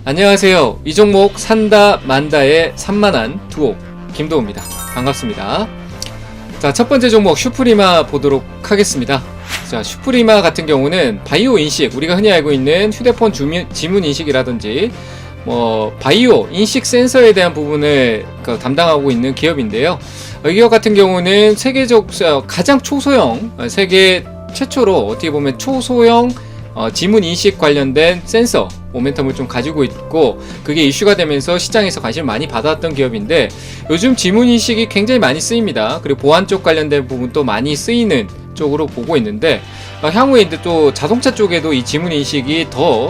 안녕하세요. 이 종목 산다 만다의 산만한 두오 김도우입니다. 반갑습니다. 자, 첫 번째 종목 슈프리마 보도록 하겠습니다. 자, 슈프리마 같은 경우는 바이오 인식, 우리가 흔히 알고 있는 휴대폰 지문 인식이라든지 바이오 인식 센서에 대한 부분을 담당하고 있는 기업인데요. 이 기업 같은 경우는 세계적 가장 초소형, 세계 최초로 어떻게 보면 초소형 지문 인식 관련된 센서 모멘텀을 좀 가지고 있고, 그게 이슈가 되면서 시장에서 관심을 많이 받았던 기업인데, 요즘 지문 인식이 굉장히 많이 쓰입니다. 그리고 보안 쪽 관련된 부분도 많이 쓰이는 쪽으로 보고 있는데, 향후에 이제 또 자동차 쪽에도 이 지문 인식이 더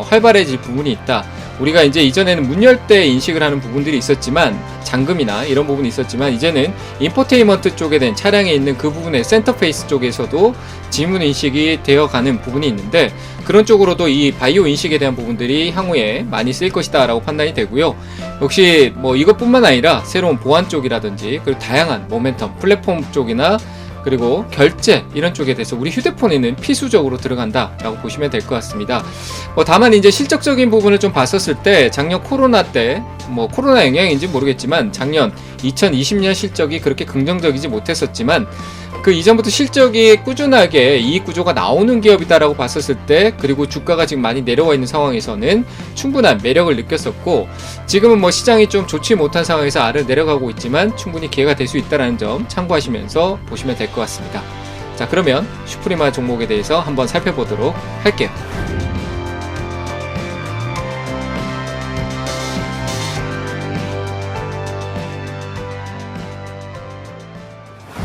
활발해질 부분이 있다. 우리가 이제 이전에는 문 열 때 인식을 하는 부분들이 있었지만, 잠금이나 이런 부분이 있었지만, 이제는 인포테인먼트 쪽에 된 차량에 있는 그 부분의 센터페이스 쪽에서도 지문 인식이 되어가는 부분이 있는데, 그런 쪽으로도 이 바이오 인식에 대한 부분들이 향후에 많이 쓰일 것이다 라고 판단이 되고요. 역시 이것뿐만 아니라 새로운 보안 쪽이라든지, 그리고 다양한 모멘텀 플랫폼 쪽이나 그리고 결제 이런 쪽에 대해서 우리 휴대폰에는 필수적으로 들어간다 라고 보시면 될 것 같습니다. 다만 이제 실적적인 부분을 좀 봤었을 때, 작년 코로나 때 코로나 영향인지 모르겠지만 작년 2020년 실적이 그렇게 긍정적이지 못했었지만, 그 이전부터 실적이 꾸준하게 이익 구조가 나오는 기업이다라고 봤었을 때, 그리고 주가가 지금 많이 내려와 있는 상황에서는 충분한 매력을 느꼈었고, 지금은 시장이 좀 좋지 못한 상황에서 아래로 내려가고 있지만 충분히 기회가 될 수 있다는 점 참고하시면서 보시면 될 것 같습니다. 자, 그러면 슈프리마 종목에 대해서 한번 살펴보도록 할게요.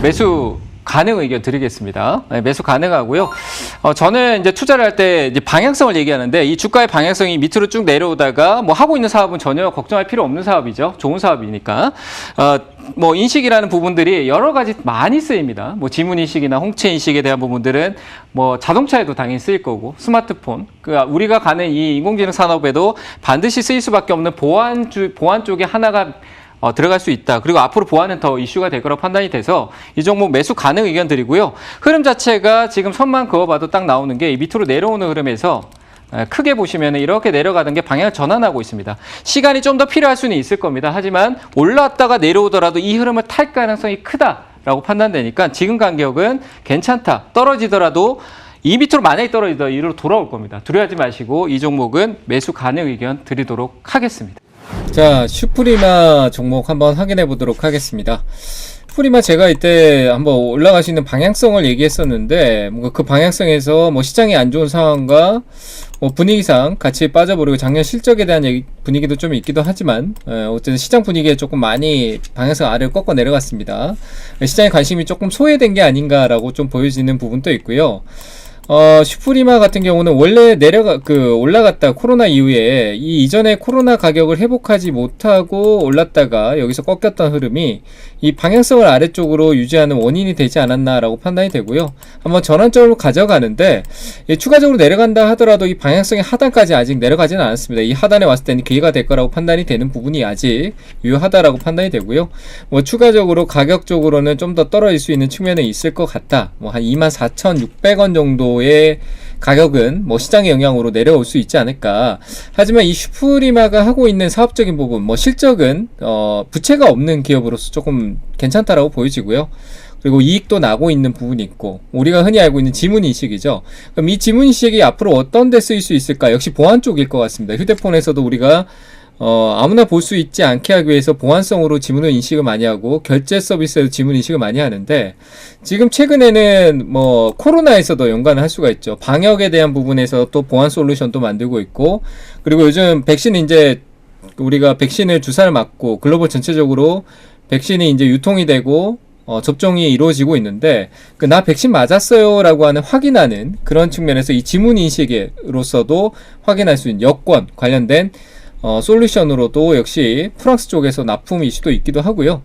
매수 가능 의견 드리겠습니다. 네, 매수 가능하고요. 저는 이제 투자를 할 때 이제 방향성을 얘기하는데, 이 주가의 방향성이 밑으로 쭉 내려오다가 하고 있는 사업은 전혀 걱정할 필요 없는 사업이죠. 좋은 사업이니까. 인식이라는 부분들이 여러 가지 많이 쓰입니다. 지문 인식이나 홍채 인식에 대한 부분들은 자동차에도 당연히 쓰일 거고, 스마트폰, 우리가 가는 이 인공지능 산업에도 반드시 쓰일 수밖에 없는 보안 쪽에 하나가 들어갈 수 있다. 그리고 앞으로 보안은 더 이슈가 될 거라고 판단이 돼서 이 종목 매수 가능 의견 드리고요. 흐름 자체가 지금 선만 그어봐도 딱 나오는 게, 이 밑으로 내려오는 흐름에서 크게 보시면 이렇게 내려가던 게 방향을 전환하고 있습니다. 시간이 좀 더 필요할 수는 있을 겁니다. 하지만 올라왔다가 내려오더라도 이 흐름을 탈 가능성이 크다라고 판단되니까 지금 간격은 괜찮다. 떨어지더라도 이 밑으로 만약에 떨어지더라도 이리로 돌아올 겁니다. 두려워하지 마시고 이 종목은 매수 가능 의견 드리도록 하겠습니다. 자, 슈프리마 종목 한번 확인해 보도록 하겠습니다. 슈프리마 제가 이때 한번 올라갈 수 있는 방향성을 얘기했었는데, 그 방향성에서 시장이 안 좋은 상황과 분위기상 같이 빠져버리고, 작년 실적에 대한 분위기도 좀 있기도 하지만, 어쨌든 시장 분위기에 조금 많이 방향성 아래로 꺾어 내려갔습니다. 시장의 관심이 조금 소외된 게 아닌가라고 좀 보여지는 부분도 있고요. 슈프리마 같은 경우는 원래 올라갔다 코로나 이후에 이전에 코로나 가격을 회복하지 못하고 올랐다가 여기서 꺾였던 흐름이 이 방향성을 아래쪽으로 유지하는 원인이 되지 않았나라고 판단이 되고요. 한번 전환점으로 가져가는데, 추가적으로 내려간다 하더라도 이 방향성의 하단까지 아직 내려가지는 않았습니다. 이 하단에 왔을 때는 기회가 될 거라고 판단이 되는 부분이 아직 유효하다라고 판단이 되고요. 추가적으로 가격적으로는 좀 더 떨어질 수 있는 측면에 있을 것 같다. 한 24,600원 정도의 가격은 시장의 영향으로 내려올 수 있지 않을까. 하지만 이 슈프리마가 하고 있는 사업적인 부분, 실적은 부채가 없는 기업으로서 조금 괜찮다라고 보여지고요. 그리고 이익도 나고 있는 부분이 있고, 우리가 흔히 알고 있는 지문 인식이죠. 그럼 이 지문 인식이 앞으로 어떤 데 쓰일 수 있을까? 역시 보안 쪽일 것 같습니다. 휴대폰에서도 우리가 아무나 볼 수 있지 않게 하기 위해서 보안성으로 지문을 인식을 많이 하고, 결제 서비스에도 지문 인식을 많이 하는데, 지금 최근에는 코로나에서도 연관을 할 수가 있죠. 방역에 대한 부분에서 또 보안 솔루션도 만들고 있고, 그리고 요즘 백신 우리가 백신을 주사를 맞고 글로벌 전체적으로 백신이 이제 유통이 되고 접종이 이루어지고 있는데, 나 백신 맞았어요 라고 하는 확인하는 그런 측면에서 이 지문 인식으로서도 확인할 수 있는 여권 관련된 솔루션으로도 역시 프랑스 쪽에서 납품 이슈도 있기도 하고요.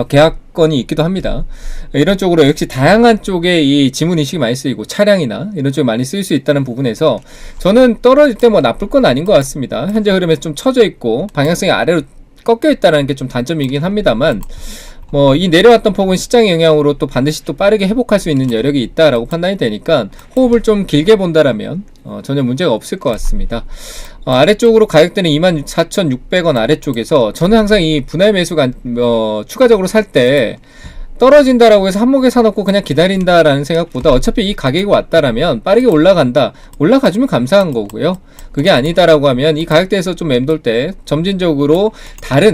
계약건이 있기도 합니다. 이런 쪽으로 역시 다양한 쪽에 이 지문 인식이 많이 쓰이고, 차량이나 이런 쪽에 많이 쓰일 수 있다는 부분에서 저는 떨어질 때 나쁠 건 아닌 것 같습니다. 현재 흐름에서 좀 처져 있고 방향성이 아래로 꺾여 있다는 게 좀 단점이긴 합니다만, 이 내려왔던 폭은 시장의 영향으로 또 반드시 또 빠르게 회복할 수 있는 여력이 있다라고 판단이 되니까 호흡을 좀 길게 본다라면 전혀 문제가 없을 것 같습니다. 아래쪽으로 가격대는 24,600원 아래쪽에서 저는 항상 이 분할 매수가 추가적으로 살 때 떨어진다라고 해서 한목에 사놓고 그냥 기다린다라는 생각보다 어차피 이 가격이 왔다라면 빠르게 올라가주면 감사한 거고요. 그게 아니다라고 하면 이 가격대에서 좀 맴돌 때 점진적으로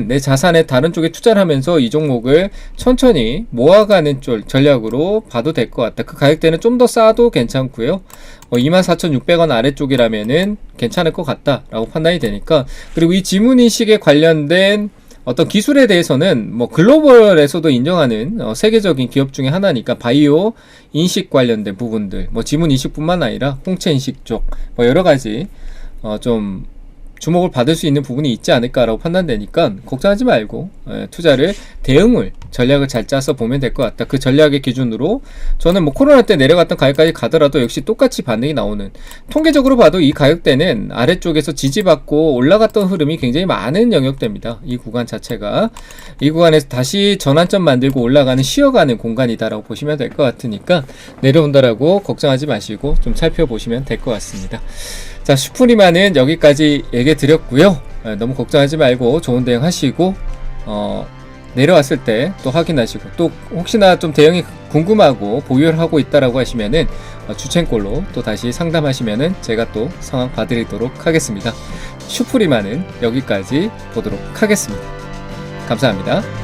내 자산의 다른 쪽에 투자를 하면서 이 종목을 천천히 모아가는 전략으로 봐도 될 것 같다. 그 가격대는 좀 더 싸도 괜찮고요. 24,600원 아래쪽이라면은 괜찮을 것 같다라고 판단이 되니까. 그리고 이 지문인식에 관련된 어떤 기술에 대해서는 뭐 글로벌에서도 인정하는 세계적인 기업 중에 하나니까 바이오 인식 관련된 부분들, 뭐 지문 인식뿐만 아니라 홍채 인식 쪽, 뭐 여러 가지 좀 주목을 받을 수 있는 부분이 있지 않을까라고 판단되니까 걱정하지 말고 투자를 전략을 잘 짜서 보면 될 것 같다. 그 전략의 기준으로 저는 뭐 코로나 때 내려갔던 가격까지 가더라도 역시 똑같이 반등이 나오는, 통계적으로 봐도 이 가격대는 아래쪽에서 지지받고 올라갔던 흐름이 굉장히 많은 영역대입니다. 이 구간 자체가 이 구간에서 다시 전환점 만들고 올라가는 쉬어가는 공간이다라고 보시면 될 것 같으니까 내려온다라고 걱정하지 마시고 좀 살펴보시면 될 것 같습니다. 자, 슈프리마는 여기까지 얘기 드렸고요. 너무 걱정하지 말고 좋은 대응 하시고 내려왔을 때 또 확인하시고, 또 혹시나 좀 대응이 궁금하고 보유를 하고 있다라고 하시면은 주첸콜로 또 다시 상담하시면은 제가 또 상황 봐드리도록 하겠습니다. 슈프리마는 여기까지 보도록 하겠습니다. 감사합니다.